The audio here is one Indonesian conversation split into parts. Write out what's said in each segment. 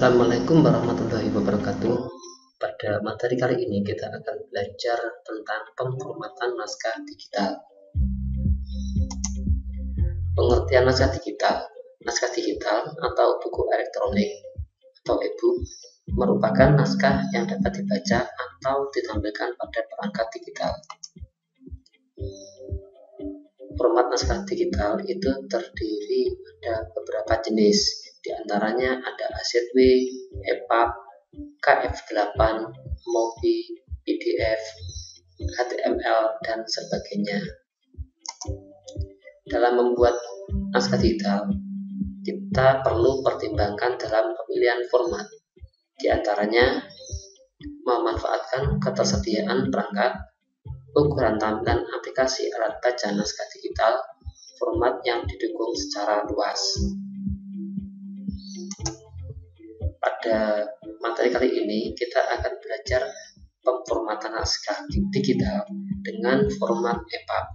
Assalamualaikum warahmatullahi wabarakatuh. Pada materi kali ini kita akan belajar tentang pemformatan naskah digital. Pengertian naskah digital. Naskah digital atau buku elektronik atau e-book merupakan naskah yang dapat dibaca atau ditampilkan pada perangkat digital. Format naskah digital itu terdiri ada beberapa jenis. Di antaranya ada A-Z-W, EPUB, KF8, MOBI, PDF, HTML, dan sebagainya. Dalam membuat naskah digital, kita perlu pertimbangkan dalam pemilihan format. Di antaranya, memanfaatkan ketersediaan perangkat, ukuran tampilan aplikasi alat baca naskah digital, format yang didukung secara luas. Pada materi kali ini kita akan belajar pemformatan naskah digital dengan format EPUB.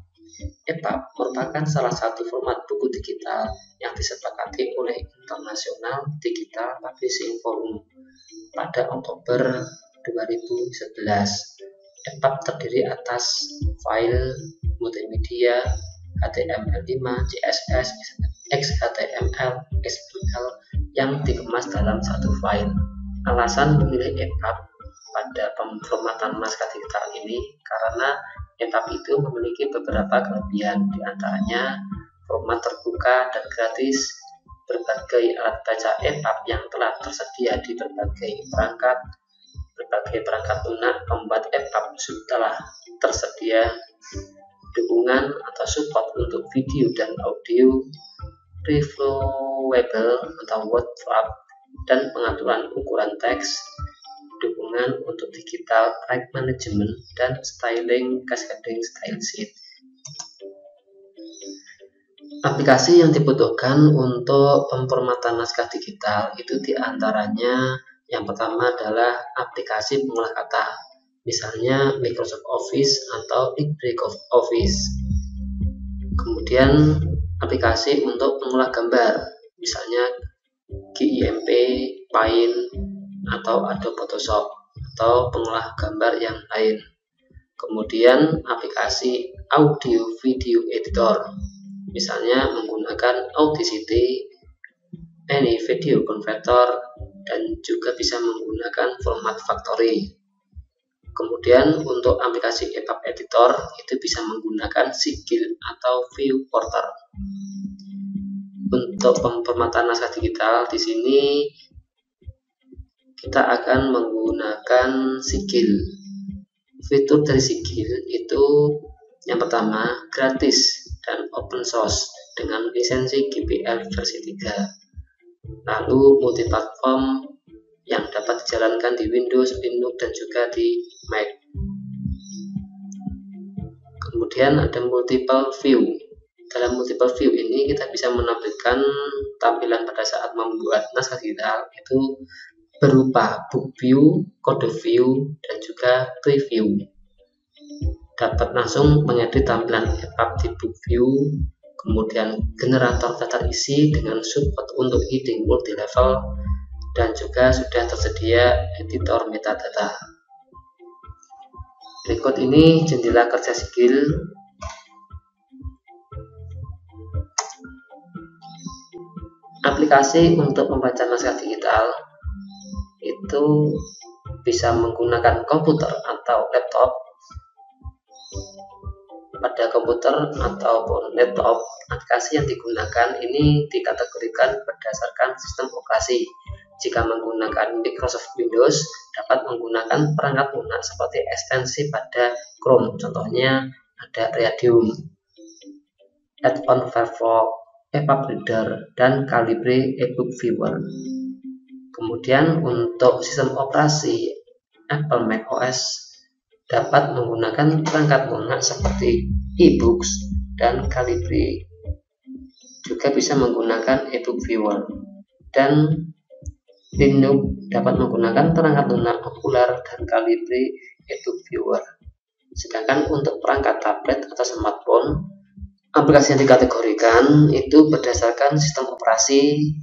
EPUB merupakan salah satu format buku digital yang disepakati oleh International Digital Publishing Forum pada Oktober 2011. EPUB terdiri atas file multimedia HTML5, CSS, XHTML, XML yang dikemas dalam satu file. Alasan memilih EPUB pada pemformatan naskah digital ini karena EPUB itu memiliki beberapa kelebihan, di antaranya format terbuka dan gratis, berbagai alat baca EPUB yang telah tersedia di berbagai perangkat lunak pembuat EPUB sudah tersedia, dukungan atau support untuk video dan audio, reviewable atau wordproof, dan pengaturan ukuran teks, dukungan untuk digital right management, dan styling cascading style sheet. Aplikasi yang dibutuhkan untuk pemformatan naskah digital itu diantaranya yang pertama adalah aplikasi pengolah kata, misalnya Microsoft Office atau LibreOffice. Kemudian aplikasi untuk pengolah gambar, misalnya GIMP, Paint, atau Adobe Photoshop, atau pengolah gambar yang lain. Kemudian aplikasi audio video editor, misalnya menggunakan Audacity, Any Video Converter, dan juga bisa menggunakan format Factory. Kemudian untuk aplikasi EPUB editor itu bisa menggunakan Sigil atau Viewporter. Untuk pemformatan naskah digital di sini kita akan menggunakan Sigil. Fitur dari Sigil itu yang pertama gratis dan open source dengan lisensi GPL versi 3. Lalu multiplatform yang dapat dijalankan di Windows, Linux, dan juga di Mac. Kemudian ada multiple view. Dalam multiple view ini kita bisa menampilkan tampilan pada saat membuat naskah digital itu berupa book view, code view, dan juga preview. Dapat langsung mengedit tampilan EPUB di book view, kemudian generator daftar isi dengan support untuk heading multi-level, dan juga sudah tersedia editor metadata. Berikut ini jendela kerja Sigil. Aplikasi untuk membaca naskah digital itu bisa menggunakan komputer atau laptop. Pada komputer ataupun laptop, aplikasi yang digunakan ini dikategorikan berdasarkan sistem operasi. Jika menggunakan Microsoft Windows, dapat menggunakan perangkat lunak seperti ekstensi pada Chrome, contohnya ada Radium, add-on Firefox, EPUB Reader, dan Calibre eBook Viewer. Kemudian untuk sistem operasi Apple macOS dapat menggunakan perangkat lunak seperti eBooks dan Calibre. Juga bisa menggunakan eBook Viewer, dan Linux dapat menggunakan perangkat lunak Okular dan Calibre eBook Viewer. Sedangkan untuk perangkat tablet atau smartphone, aplikasi yang dikategorikan itu berdasarkan sistem operasi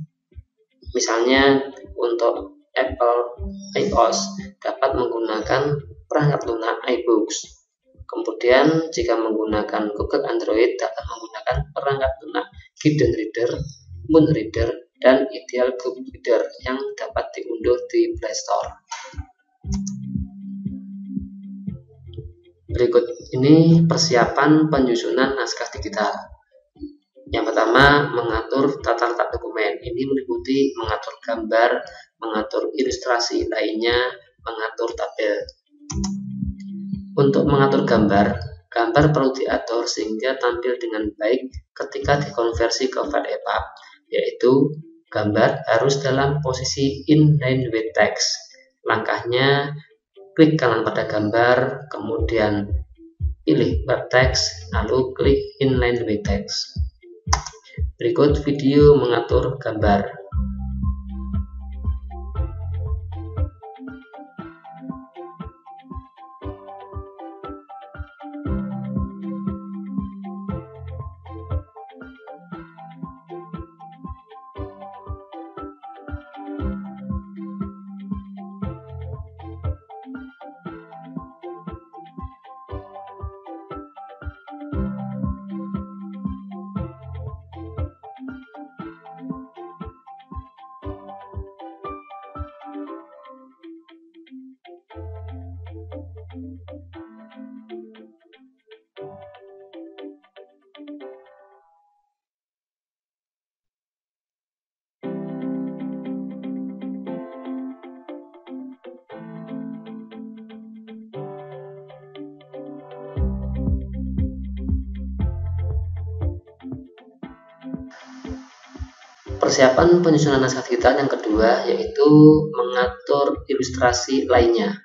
Misalnya untuk Apple iOS dapat menggunakan perangkat lunak iBooks. Kemudian jika menggunakan Google Android dapat menggunakan perangkat lunak Hidden Reader, Moon Reader, dan Ideal Book Reader yang dapat diunduh di Play Store. Berikut ini persiapan penyusunan naskah digital. Yang pertama, mengatur tata letak dokumen. Ini meliputi mengatur gambar, mengatur ilustrasi lainnya, mengatur tabel. Untuk mengatur gambar, gambar perlu diatur sehingga tampil dengan baik ketika dikonversi ke file EPUB, yaitu gambar harus dalam posisi inline with text. Langkahnya, klik kanan pada gambar, kemudian pilih web text, lalu klik inline with text. Berikut video mengatur gambar. Persiapan penyusunan naskah digital yang kedua yaitu mengatur ilustrasi lainnya.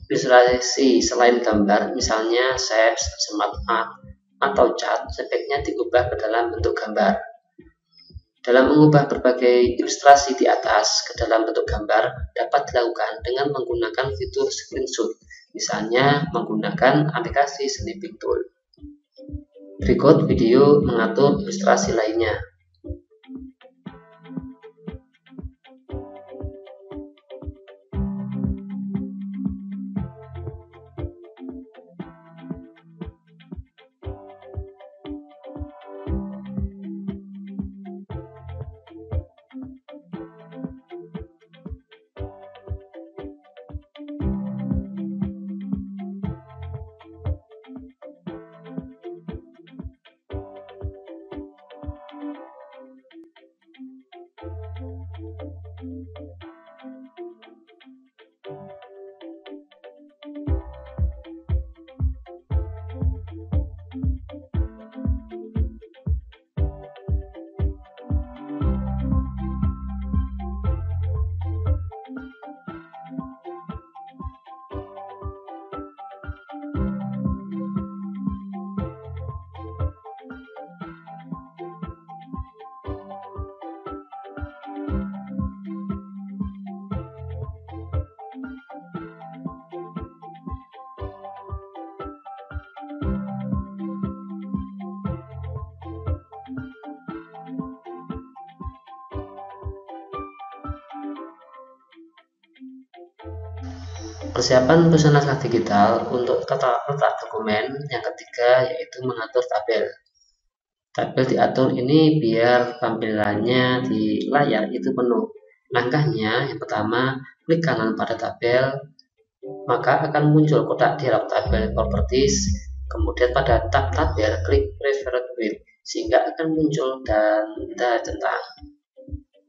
Ilustrasi selain gambar, misalnya shapes, smart art, atau cat, sebaiknya diubah ke dalam bentuk gambar. Dalam mengubah berbagai ilustrasi di atas ke dalam bentuk gambar dapat dilakukan dengan menggunakan fitur screenshot, misalnya menggunakan aplikasi Snipping Tool. Berikut video mengatur ilustrasi lainnya. Persiapan penyusunan naskah digital untuk tata letak dokumen yang ketiga yaitu mengatur tabel. Tabel diatur ini biar tampilannya di layar itu penuh. Langkahnya yang pertama, klik kanan pada tabel, maka akan muncul kotak dialog tabel properties. Kemudian pada tab tabel klik preferred with sehingga akan muncul tanda centang.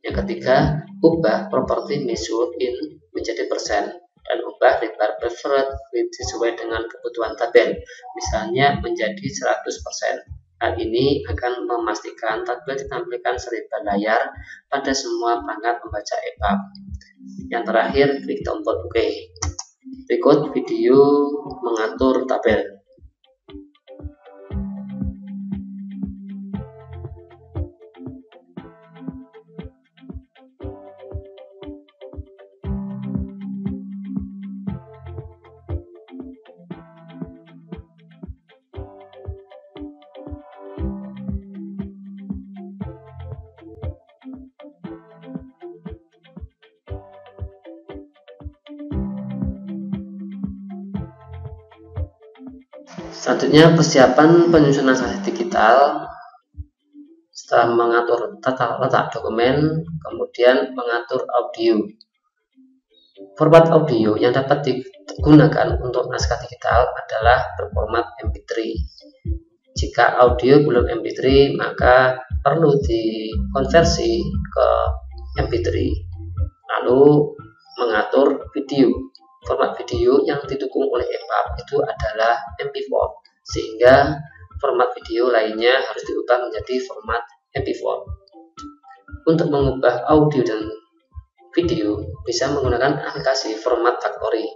Yang ketiga, ubah properti measure in menjadi persen dan ubah lebar preferred with sesuai dengan kebutuhan tabel, misalnya menjadi 100%. Hal ini akan memastikan tabel ditampilkan selebar layar pada semua perangkat membaca EPUB. Yang terakhir, klik tombol OK. Berikut video mengatur tabel. Selanjutnya persiapan penyusunan naskah digital. Setelah mengatur tata letak dokumen, kemudian mengatur audio. Format audio yang dapat digunakan untuk naskah digital adalah berformat MP3. Jika audio belum MP3, maka perlu dikonversi ke MP3. Lalu mengatur video. Format video yang didukung oleh EPUB itu adalah MP4, sehingga format video lainnya harus diubah menjadi format MP4. Untuk mengubah audio dan video bisa menggunakan aplikasi Format Factory.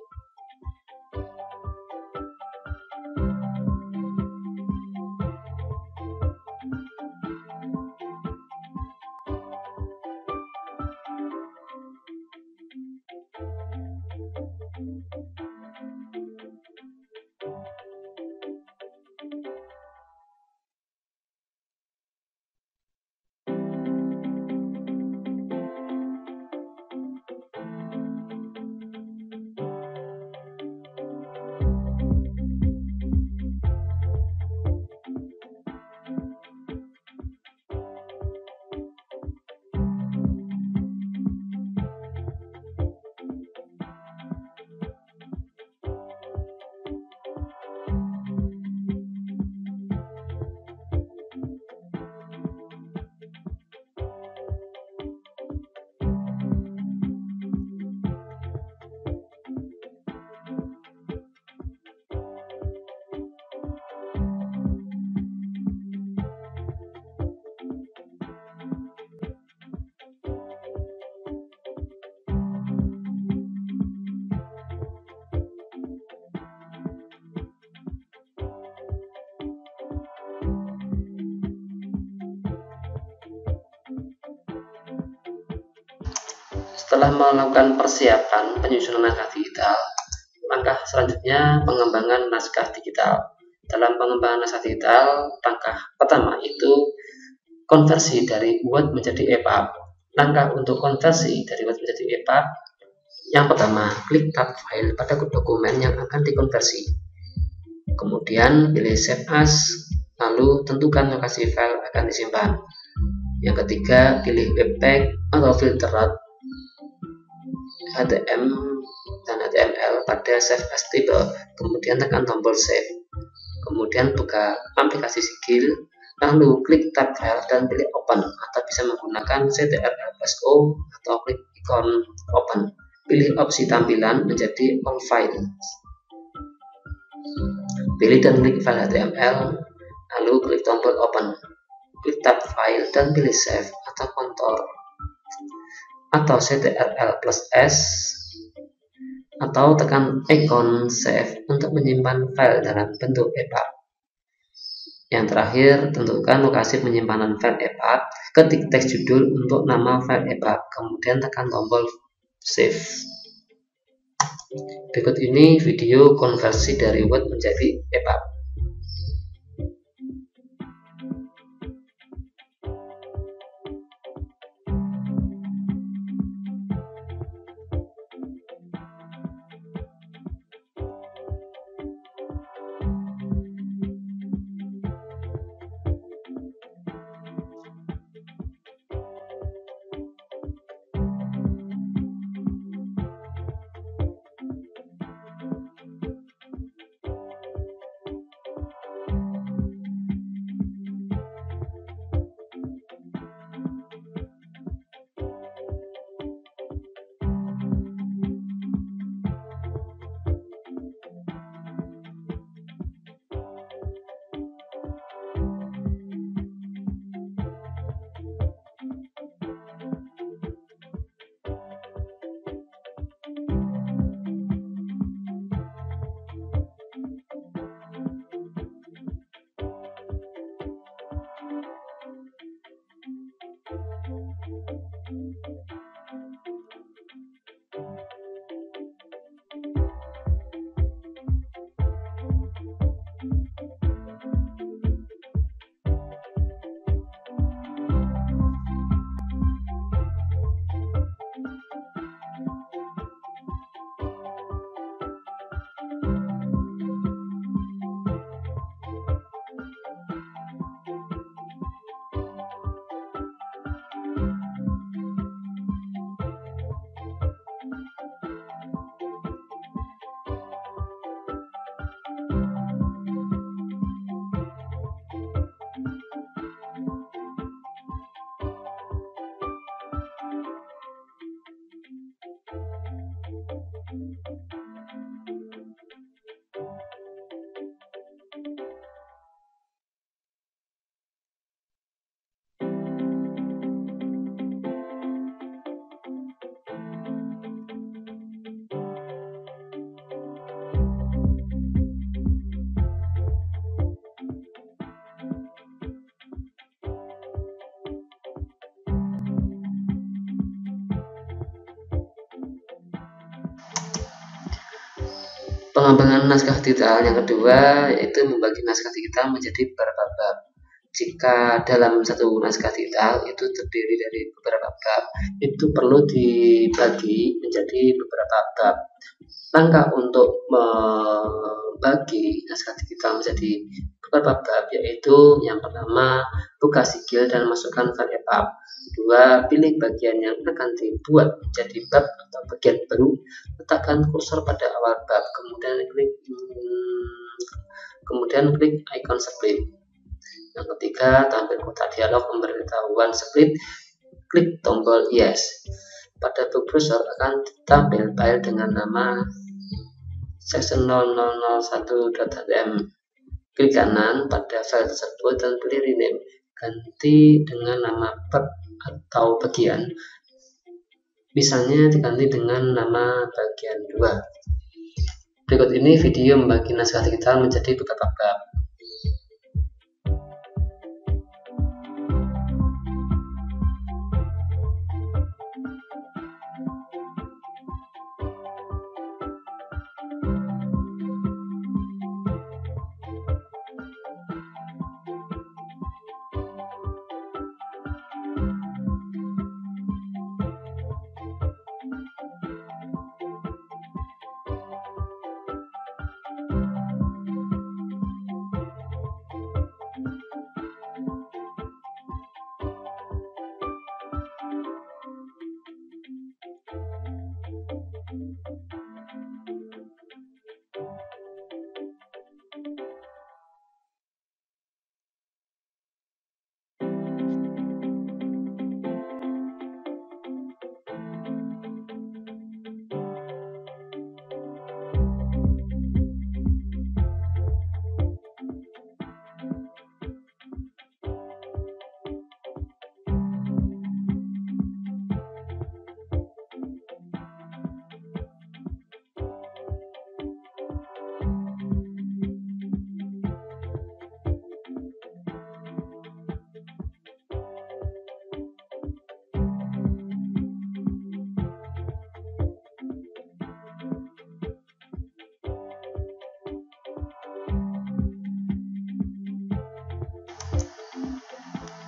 Setelah melakukan persiapan penyusunan naskah digital, langkah selanjutnya pengembangan naskah digital. Dalam pengembangan naskah digital, langkah pertama itu konversi dari Word menjadi EPUB. Langkah untuk konversi dari Word menjadi EPUB, yang pertama, klik tab file pada dokumen yang akan dikonversi. Kemudian pilih Save As, lalu tentukan lokasi file akan disimpan. Yang ketiga, pilih Webpack atau filtered HTML dan HTML pada Save As Table, kemudian tekan tombol Save. Kemudian buka aplikasi Sigil, lalu klik tab file dan pilih Open, atau bisa menggunakan Ctrl+O atau klik ikon Open. Pilih opsi tampilan menjadi All Files. Pilih dan klik file HTML, lalu klik tombol Open. Klik tab file dan pilih Save atau Ctrl atau Ctrl+S, atau tekan ikon Save untuk menyimpan file dalam bentuk EPUB. Yang terakhir, tentukan lokasi penyimpanan file EPUB, ketik teks judul untuk nama file EPUB, kemudian tekan tombol Save. Berikut ini video konversi dari Word menjadi EPUB. Pengembangan naskah digital yang kedua yaitu membagi naskah digital menjadi beberapa bab. Jika dalam satu naskah digital itu terdiri dari beberapa bab, itu perlu dibagi menjadi beberapa bab. Langkah untuk membagi naskah digital menjadi beberapa bab yaitu yang pertama, buka sigil dan masukkan file EPUB. Kedua, pilih bagian yang akan dibuat menjadi bab atau bagian baru, letakkan kursor pada awal bab, kemudian klik icon split. Yang ketiga, tampil kotak dialog pemberitahuan split, klik tombol yes. Pada bab browser akan tampil file dengan nama section 0001.htm. Klik kanan pada file tersebut dan pilih rename, ganti dengan nama bab atau bagian, misalnya diganti dengan nama bagian 2. Berikut ini video membagi naskah digital menjadi beberapa bab.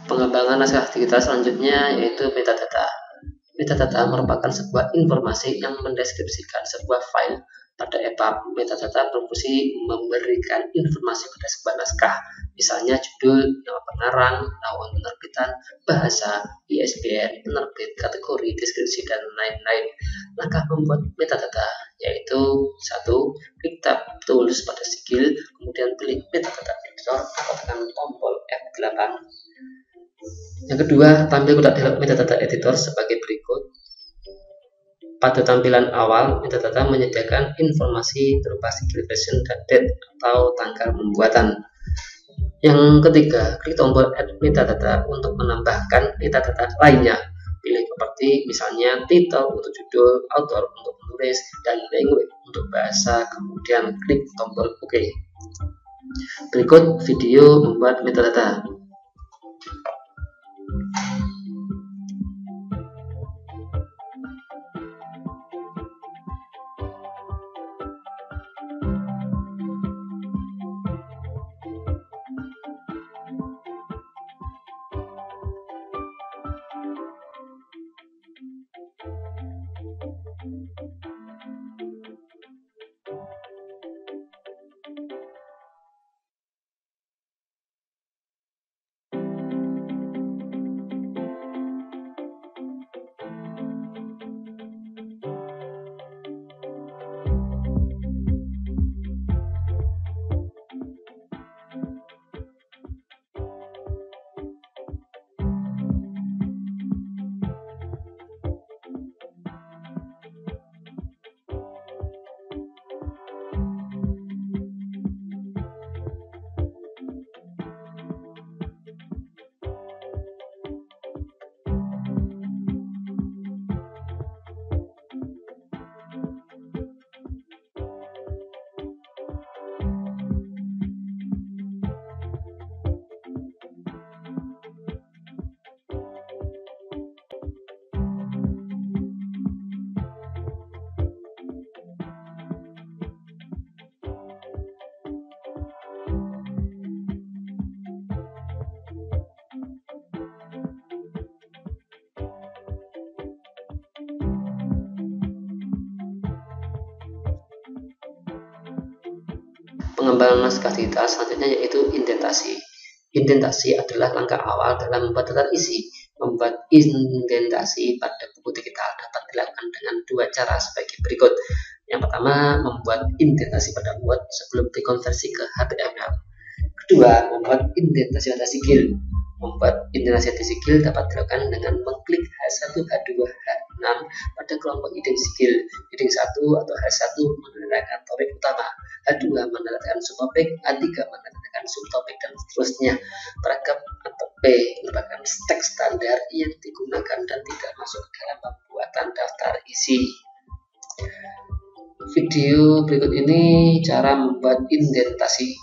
Pengembangan naskah digital selanjutnya yaitu metadata. Metadata merupakan sebuah informasi yang mendeskripsikan sebuah file. Pada EPUB, metadata berfungsi memberikan informasi pada sebuah naskah, misalnya judul, nama pengarang, tahun penerbitan, bahasa, ISBN, penerbit, kategori, deskripsi, dan lain-lain. Langkah membuat metadata yaitu 1. Klik tab tools pada sigil, kemudian pilih metadata editor atau tekan tombol F8. Yang kedua, tampil kotak dialog metadata editor sebagai berikut. Pada tampilan awal, metadata menyediakan informasi berupa sigil version dan date atau tanggal pembuatan. Yang ketiga, klik tombol add metadata untuk menambahkan metadata lainnya. Pilih seperti misalnya title untuk judul, author untuk penulis, dan language untuk bahasa, kemudian klik tombol OK. Berikut video membuat metadata. Pengembangan naskah digital selanjutnya yaitu indentasi. Indentasi adalah langkah awal dalam membuat daftar isi. Membuat indentasi pada buku digital dapat dilakukan dengan dua cara sebagai berikut. Yang pertama, membuat indentasi pada Word sebelum dikonversi ke HTML. Kedua, membuat indentasi pada sigil. Membuat indentasi pada sigil dapat dilakukan dengan mengklik H1, H2, H6 pada kelompok heading sigil. Heading 1 atau H1 menandakan topik utama, H2 menandakan subtopik, H3 menandakan subtopik, dan seterusnya. Paragraf atau P merupakan teks standar yang digunakan dan tidak masuk ke dalam pembuatan daftar isi. Video berikut ini cara membuat indentasi.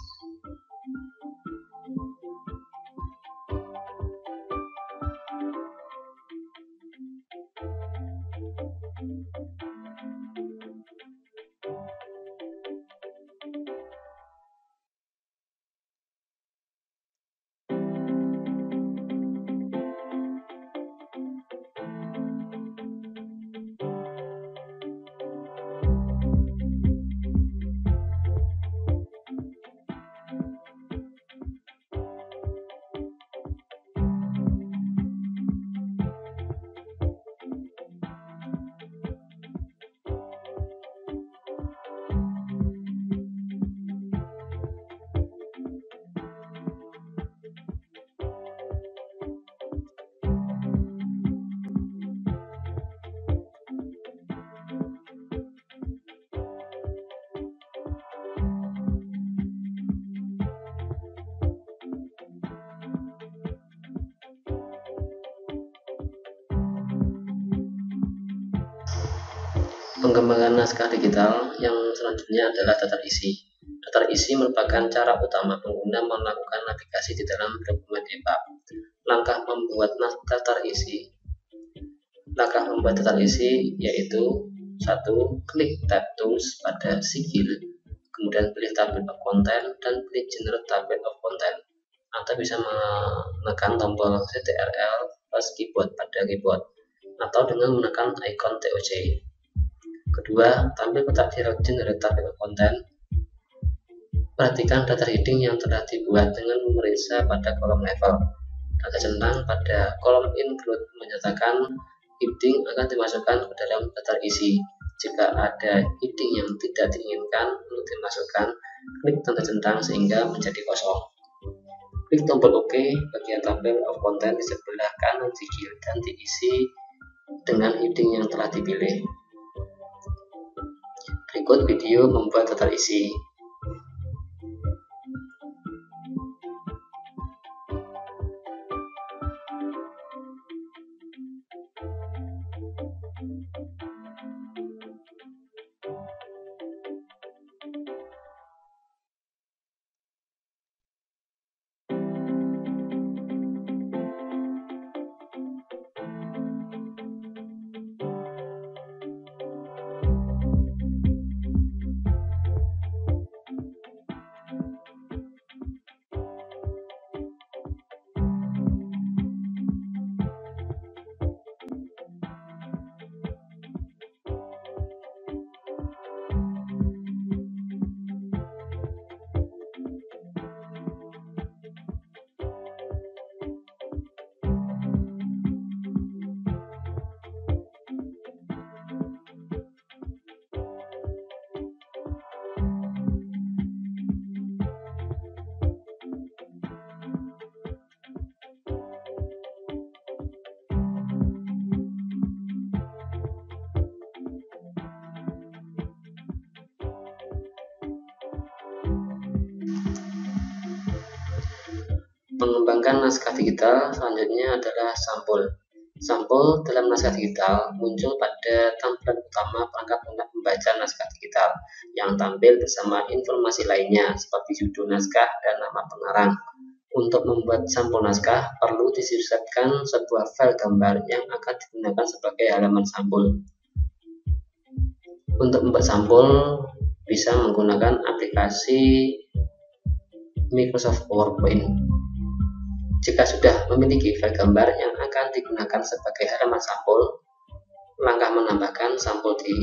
Pengembangan naskah digital yang selanjutnya adalah daftar isi. Daftar isi merupakan cara utama pengguna melakukan navigasi di dalam dokumen EPUB. Langkah membuat daftar isi. Langkah membuat daftar isi yaitu 1. Klik tab Tools pada sigil, kemudian pilih tabel of content dan pilih generate tabel of content. Anda bisa menekan tombol Ctrl plus keyboard pada keyboard atau dengan menekan ikon TOC. Kedua, tampil kotak generate tabel of content. Perhatikan daftar heading yang telah dibuat dengan memeriksa pada kolom level. Tanda centang pada kolom include menyatakan heading akan dimasukkan ke dalam daftar isi. Jika ada heading yang tidak diinginkan untuk dimasukkan, klik tanda centang sehingga menjadi kosong. Klik tombol OK bagian tabel of content di sebelah kanan sigil dan diisi dengan heading yang telah dipilih. Berikut video membuat daftar isi. Mengembangkan naskah digital selanjutnya adalah sampul. Sampul dalam naskah digital muncul pada tampilan utama perangkat lunak membaca naskah digital yang tampil bersama informasi lainnya seperti judul naskah dan nama pengarang. Untuk membuat sampul naskah perlu disiapkan sebuah file gambar yang akan digunakan sebagai halaman sampul. Untuk membuat sampul bisa menggunakan aplikasi Microsoft PowerPoint. Jika sudah memiliki file gambar yang akan digunakan sebagai halaman sampul, langkah menambahkan sampul di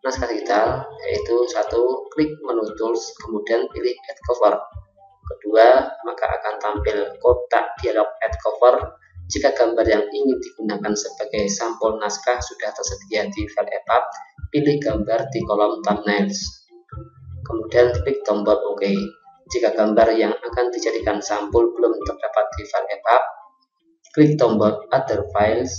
naskah digital, yaitu satu, klik menu tools, kemudian pilih add cover. Kedua, maka akan tampil kotak dialog add cover jika gambar yang ingin digunakan sebagai sampul naskah sudah tersedia di file EPUB. Pilih gambar di kolom thumbnails, kemudian klik tombol OK. Jika gambar yang akan dijadikan sampul belum terdapat di file EPUB, klik tombol Other Files,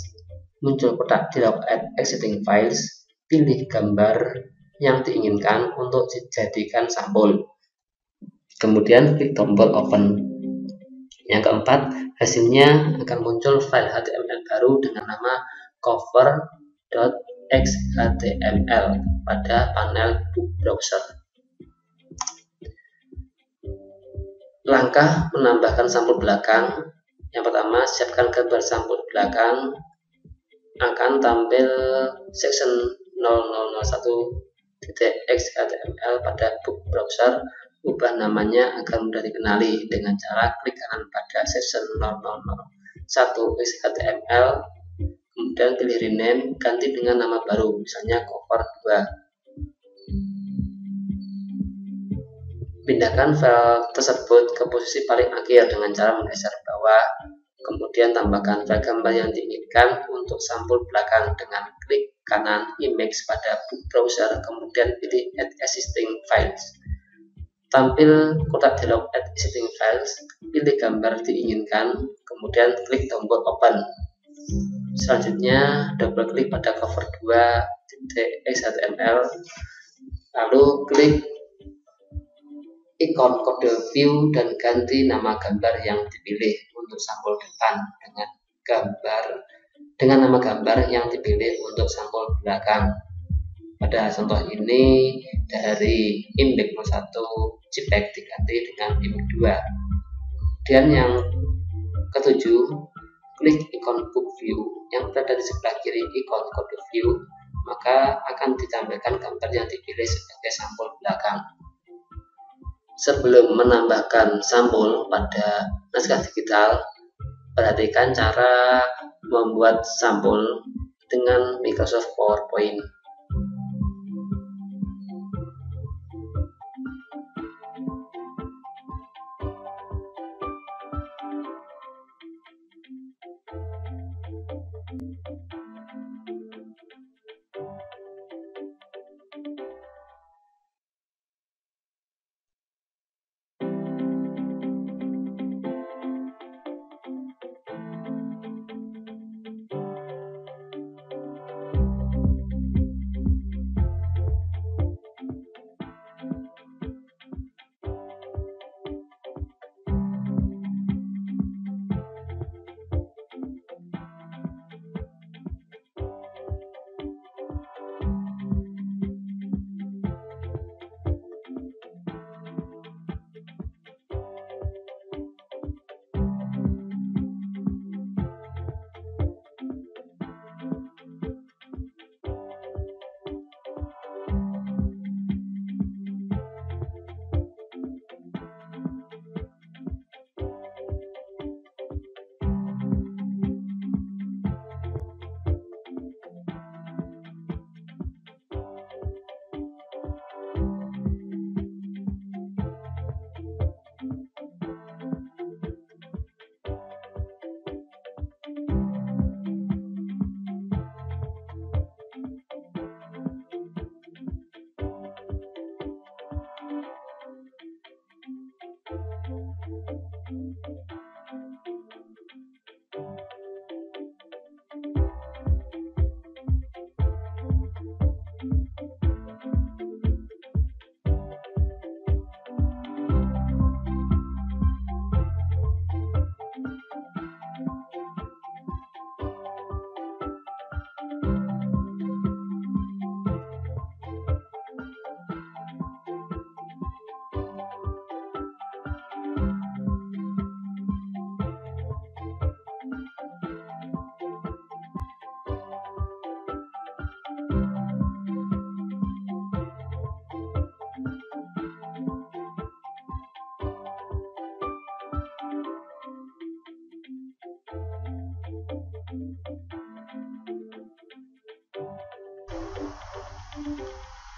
muncul kotak dialog Add Existing Files, pilih gambar yang diinginkan untuk dijadikan sampul, kemudian klik tombol Open. Yang keempat, hasilnya akan muncul file HTML baru dengan nama cover.xhtml pada panel book browser. Langkah menambahkan sampul belakang. Yang pertama, siapkan gambar sampul belakang. Akan tampil section 0001.xhtml pada book browser. Ubah namanya agar mudah dikenali dengan cara klik kanan pada section 001.xhtml, kemudian pilih rename, ganti dengan nama baru, misalnya cover 2. Pindahkan file tersebut ke posisi paling akhir dengan cara menggeser bawah, kemudian tambahkan file gambar yang diinginkan untuk sampul belakang dengan klik kanan image pada book browser, kemudian pilih add existing files. Tampil kotak dialog Add Existing Files, pilih gambar diinginkan, kemudian klik tombol Open. Selanjutnya, double klik pada cover 2.xhtml, lalu klik ikon kode view dan ganti nama gambar yang dipilih untuk sampul depan dengan nama gambar yang dipilih untuk sampul belakang. Pada contoh ini dari image 01 JPEG diganti dengan image 2. Kemudian yang ketujuh, klik ikon book view yang berada di sebelah kiri ikon kode view, maka akan ditampilkan gambar yang dipilih sebagai sampul belakang. Sebelum menambahkan sampul pada naskah digital, perhatikan cara membuat sampul dengan Microsoft PowerPoint.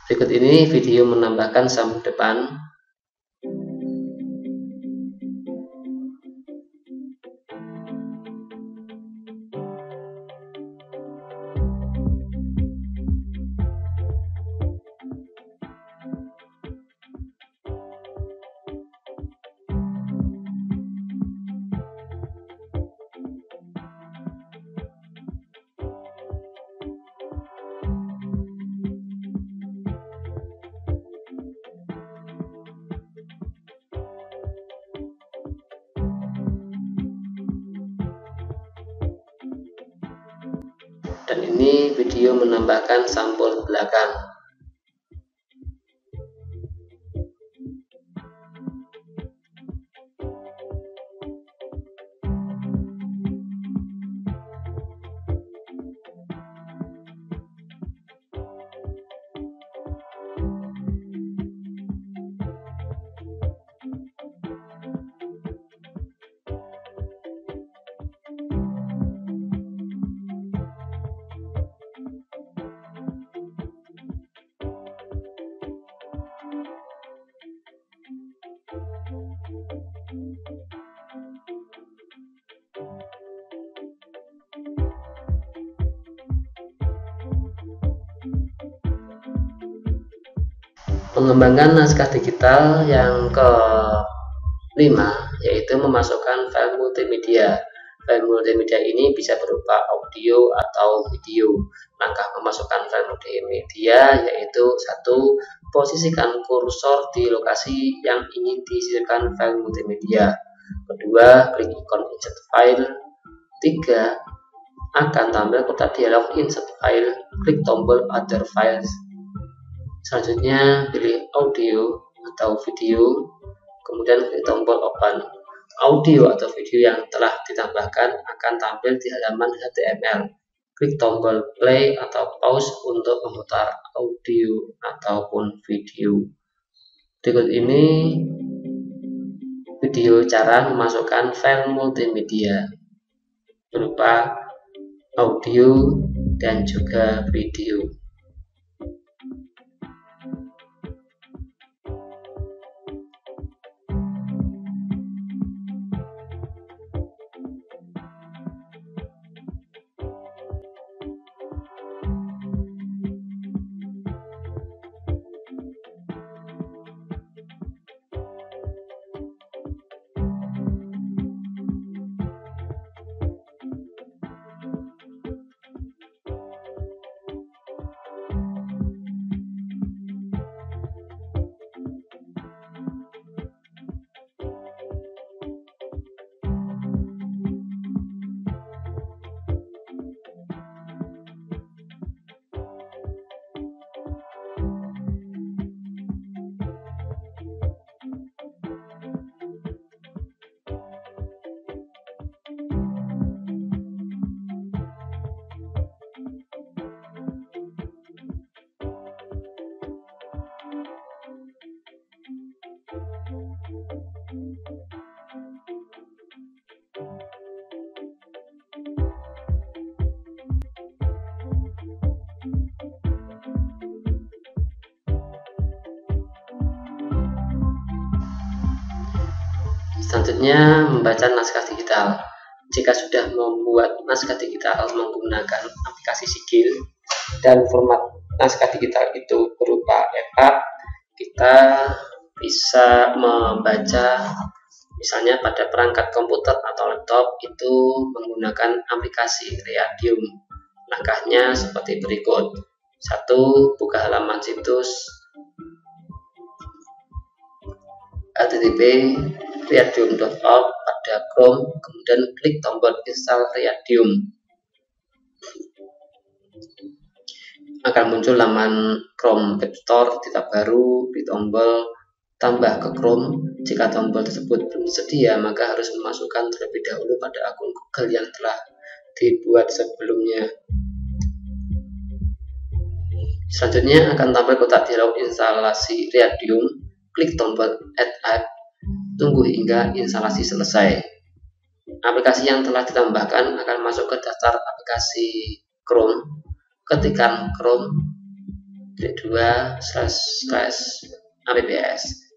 Berikut ini video menambahkan sambung depan. Dan ini video menambahkan sampul belakang. Mengembangkan naskah digital yang ke-5 yaitu memasukkan file multimedia. File multimedia ini bisa berupa audio atau video. Langkah memasukkan file multimedia yaitu 1. Posisikan kursor di lokasi yang ingin diisirkan file multimedia. 2. Klik ikon insert file. 3. Akan tampil kotak dialog insert file. Klik tombol other files. Selanjutnya pilih audio atau video, kemudian klik tombol open. Audio atau video yang telah ditambahkan akan tampil di halaman HTML. Klik tombol play atau pause untuk memutar audio ataupun video. Berikut ini video cara memasukkan file multimedia berupa audio dan juga video. Selanjutnya, membaca naskah digital. Jika sudah membuat naskah digital menggunakan aplikasi Sigil dan format naskah digital itu berupa EPUB, kita bisa membaca misalnya pada perangkat komputer atau laptop itu menggunakan aplikasi Readium. Langkahnya seperti berikut. 1. Buka halaman situs http://readium.org pada Chrome, kemudian klik tombol install Readium. Akan muncul laman Chrome Web Store di tab baru, di tombol tambah ke Chrome. Jika tombol tersebut belum tersedia, maka harus memasukkan terlebih dahulu pada akun Google yang telah dibuat sebelumnya. Selanjutnya akan tampil kotak dialog instalasi Readium. Klik tombol Add App, tunggu hingga instalasi selesai. Aplikasi yang telah ditambahkan akan masuk ke daftar aplikasi Chrome. Ketikkan Chrome, //apps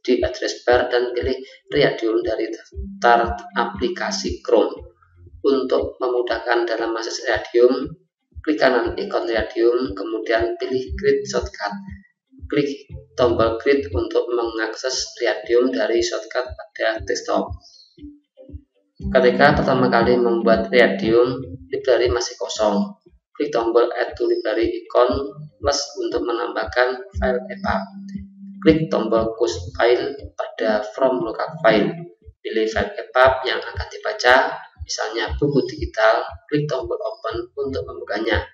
di address bar dan pilih Rhadium dari daftar aplikasi Chrome. Untuk memudahkan dalam akses Rhadium, klik kanan ikon Rhadium, kemudian pilih Create Shortcut. Klik tombol Create untuk mengakses Rhadium dari shortcut pada desktop. Ketika pertama kali membuat Rhadium, library masih kosong. Klik tombol Add to Library ikon plus untuk menambahkan file EPUB. Klik tombol Choose File pada From Local File. Pilih file EPUB yang akan dibaca, misalnya buku digital. Klik tombol Open untuk membukanya.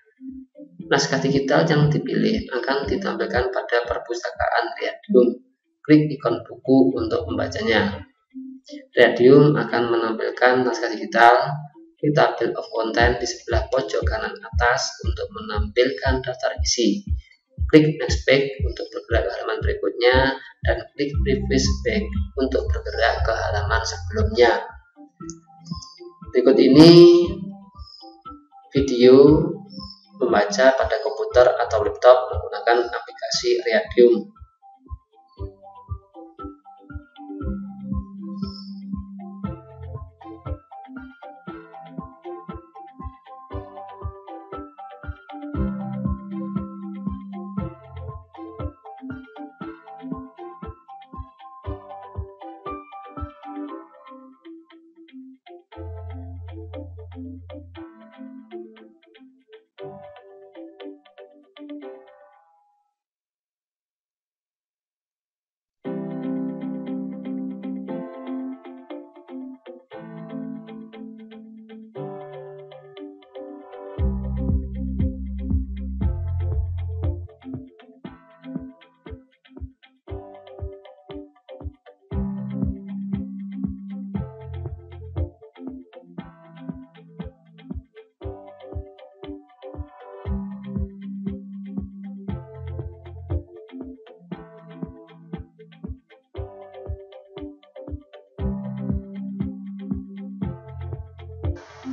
Naskah digital yang dipilih akan ditampilkan pada perpustakaan Rhadium. Klik ikon buku untuk membacanya. Rhadium akan menampilkan naskah digital. Klik tabel of content di sebelah pojok kanan atas untuk menampilkan daftar isi. Klik next page untuk bergerak ke halaman berikutnya dan klik previous page untuk bergerak ke halaman sebelumnya. Berikut ini video membaca pada komputer atau laptop menggunakan aplikasi Rhadium.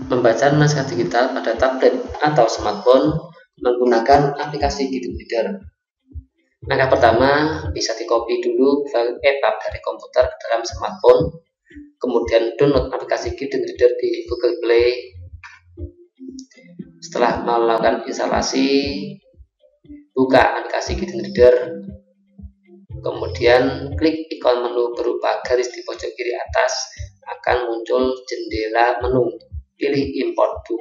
Membaca naskah digital pada tablet atau smartphone menggunakan aplikasi Gidung Reader. Langkah pertama, bisa dikopi dulu file EPUB dari komputer ke dalam smartphone, kemudian download aplikasi Gidung Reader di Google Play. Setelah melakukan instalasi, buka aplikasi Gidung Reader, kemudian klik ikon menu berupa garis di pojok kiri atas, akan muncul jendela menu. Pilih import to.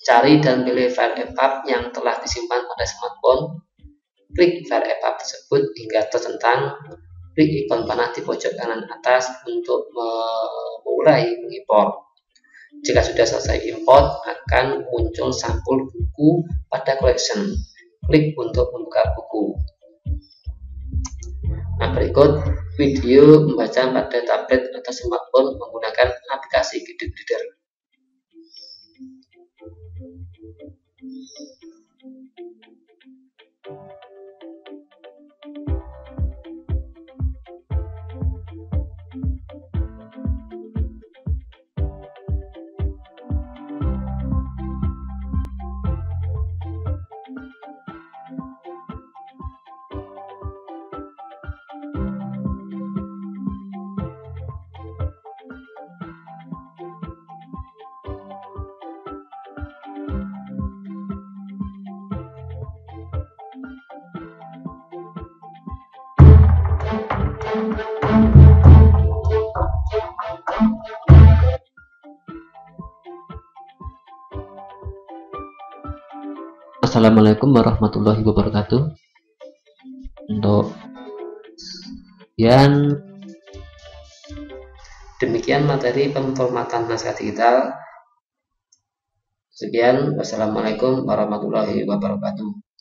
Cari dan pilih file EPUB yang telah disimpan pada smartphone. Klik file EPUB tersebut hingga tercentang. Klik ikon panah di pojok kanan atas untuk memulai mengimport. Jika sudah selesai import, akan muncul sampul buku pada collection. Klik untuk membuka buku. Nah, berikut video membaca pada tablet atau smartphone menggunakan aplikasi Gidung Reader. Assalamualaikum warahmatullahi wabarakatuh. Untuk demikian materi pemformatan naskah digital. Sekian, wassalamualaikum warahmatullahi wabarakatuh.